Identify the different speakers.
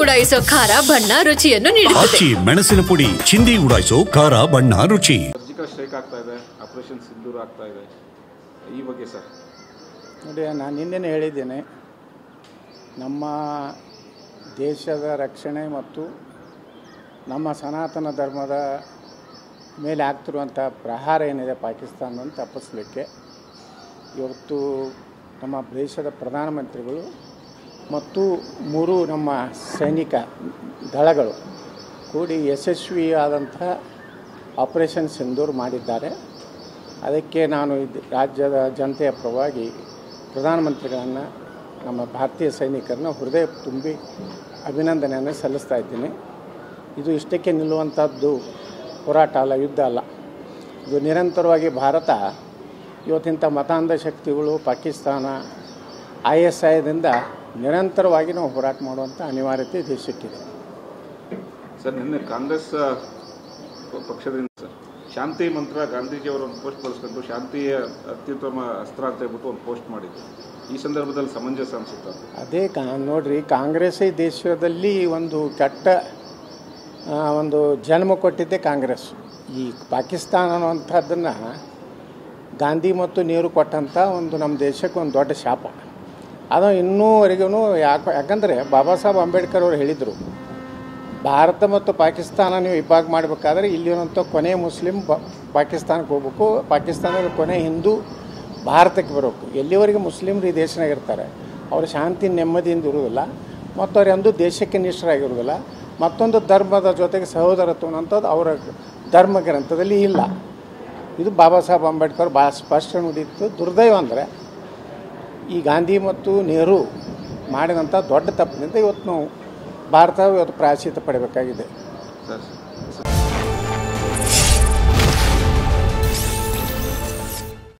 Speaker 1: ಉಡಾಯಿಸೋ ಖಾರ ಬಣ್ಣ ರುಚಿಯನ್ನು ನೀಡುತ್ತದೆ.
Speaker 2: ಮೆಣಸಿನ ಪುಡಿ ಚಿಂದಿ ಉಡಾಯಿಸೋ ಖಾರ ಬಣ್ಣ ರುಚಿ.
Speaker 3: ಸರ್ಜಿಕಲ್ ಸ್ಟ್ರೈಕ್ ಆಗ್ತಾ ಇದೆ, ಆಪರೇಷನ್ ಸಿಂಧೂರ ಆಗ್ತಾ ಇದೆ, ಈ ಬಗ್ಗೆ ಸರ್
Speaker 4: ನೋಡಿ, ನಾನು ನಿನ್ನೆ ಹೇಳಿದ್ದೇನೆ, ನಮ್ಮ ದೇಶದ ರಕ್ಷಣೆ ಮತ್ತು ನಮ್ಮ ಸನಾತನ ಧರ್ಮದ ಮೇಲೆ ಆಗ್ತಿರುವಂಥ ಪ್ರಹಾರ ಏನಿದೆ ಪಾಕಿಸ್ತಾನವನ್ನು ತಪ್ಪಿಸಲಿಕ್ಕೆ ಇವತ್ತು ನಮ್ಮ ದೇಶದ ಪ್ರಧಾನಮಂತ್ರಿಗಳು ಮತ್ತು 3 ನಮ್ಮ ಸೈನಿಕ ದಳಗಳು ಕೂಡಿ ಯಶಸ್ವಿಯಾದಂಥ ಆಪರೇಷನ್ ಸಿಂಧೂರ್ ಮಾಡಿದ್ದಾರೆ. ಅದಕ್ಕೆ ನಾನು ರಾಜ್ಯದ ಜನತೆಯ ಪರವಾಗಿ ಪ್ರಧಾನಮಂತ್ರಿಗಳನ್ನು, ನಮ್ಮ ಭಾರತೀಯ ಸೈನಿಕರನ್ನ ಹೃದಯ ತುಂಬಿ ಅಭಿನಂದನೆಯನ್ನು ಸಲ್ಲಿಸ್ತಾ ಇದ್ದೀನಿ. ಇದು ಇಷ್ಟಕ್ಕೆ ನಿಲ್ಲುವಂಥದ್ದು ಹೋರಾಟ ಅಲ್ಲ, ಯುದ್ಧ ಅಲ್ಲ. ಇದು ನಿರಂತರವಾಗಿ ಭಾರತ ಇವತ್ತಿಂಥ ಮತಾಂಧ ಶಕ್ತಿಗಳು, ಪಾಕಿಸ್ತಾನ, ISIದಿಂದ ನಿರಂತರವಾಗಿ ನಾವು ಹೋರಾಟ ಮಾಡುವಂಥ ಅನಿವಾರ್ಯತೆ ದೇಶಕ್ಕಿದೆ.
Speaker 3: ಸರ್, ನಿನ್ನೆ ಕಾಂಗ್ರೆಸ್ ಪಕ್ಷದಿಂದ ಸರ್ ಶಾಂತಿ ಮಂತ್ರ ಗಾಂಧೀಜಿಯವರ ಒಂದು ಪೋಸ್ಟ್ ಬಳಸ್ಕೊಂಡು ಶಾಂತಿಯ ಅತ್ಯುತ್ತಮ ಅಸ್ತ್ರ ಅಂತ ಹೇಳ್ಬಿಟ್ಟು ಒಂದು ಪೋಸ್ಟ್ ಮಾಡಿದ್ರು. ಈ ಸಂದರ್ಭದಲ್ಲಿ ಸಮಂಜಸ ಅನಿಸುತ್ತೆ?
Speaker 4: ಅದೇ ನೋಡ್ರಿ, ಕಾಂಗ್ರೆಸ್ಸೇ ದೇಶದಲ್ಲಿ ಒಂದು ಕೆಟ್ಟ ಒಂದು ಜನ್ಮ ಕೊಟ್ಟಿದ್ದೆ ಕಾಂಗ್ರೆಸ್. ಈ ಪಾಕಿಸ್ತಾನ ಅನ್ನುವಂಥದ್ದನ್ನು ಗಾಂಧಿ ಮತ್ತು ನೆಹರು ಕೊಟ್ಟಂಥ ಒಂದು ನಮ್ಮ ದೇಶಕ್ಕೆ ಒಂದು ದೊಡ್ಡ ಶಾಪ. ಅದು ಇನ್ನೂವರೆಗೂ ಯಾಕಂದರೆ ಬಾಬಾ ಸಾಹೇಬ್ ಅಂಬೇಡ್ಕರ್ ಅವರು ಹೇಳಿದರು, ಭಾರತ ಮತ್ತು ಪಾಕಿಸ್ತಾನ ನೀವು ವಿಭಾಗ ಮಾಡಬೇಕಾದ್ರೆ ಇಲ್ಲಿರುವಂಥ ಕೊನೆ ಮುಸ್ಲಿಂ ಪಾಕಿಸ್ತಾನಕ್ಕೆ ಹೋಗ್ಬೇಕು, ಪಾಕಿಸ್ತಾನದ ಕೊನೆ ಹಿಂದೂ ಭಾರತಕ್ಕೆ ಬರಬೇಕು. ಎಲ್ಲಿವರೆಗೆ ಮುಸ್ಲಿಮ್ರು ಈ ದೇಶನಾಗ ಇರ್ತಾರೆ ಅವರು ಶಾಂತಿ ನೆಮ್ಮದಿಯಿಂದ ಇರುವುದಿಲ್ಲ ಮತ್ತು ಅವ್ರು ಎಂದೂ ದೇಶಕ್ಕೆ ನಿಷ್ಠರಾಗಿರುವುದಿಲ್ಲ. ಮತ್ತೊಂದು ಧರ್ಮದ ಜೊತೆಗೆ ಸಹೋದರತ್ವ ಅನ್ನೋಂಥದ್ದು ಅವರ ಧರ್ಮ ಗ್ರಂಥದಲ್ಲಿ ಇಲ್ಲ. ಇದು ಬಾಬಾ ಸಾಹೇಬ್ ಅಂಬೇಡ್ಕರ್ ಭಾಳ ಸ್ಪಷ್ಟ ನುಡಿಯಿತ್ತು. ದುರ್ದೈವ ಅಂದರೆ ಈ ಗಾಂಧಿ ಮತ್ತು ನೆಹರು ಮಾಡಿದಂಥ ದೊಡ್ಡ ತಪ್ಪಿನಿಂದ ಇವತ್ತು ನಾವು ಭಾರತ ಇವತ್ತು ಪ್ರಾಯಶ್ಚಿತ್ತ ಪಡಬೇಕಾಗಿದೆ.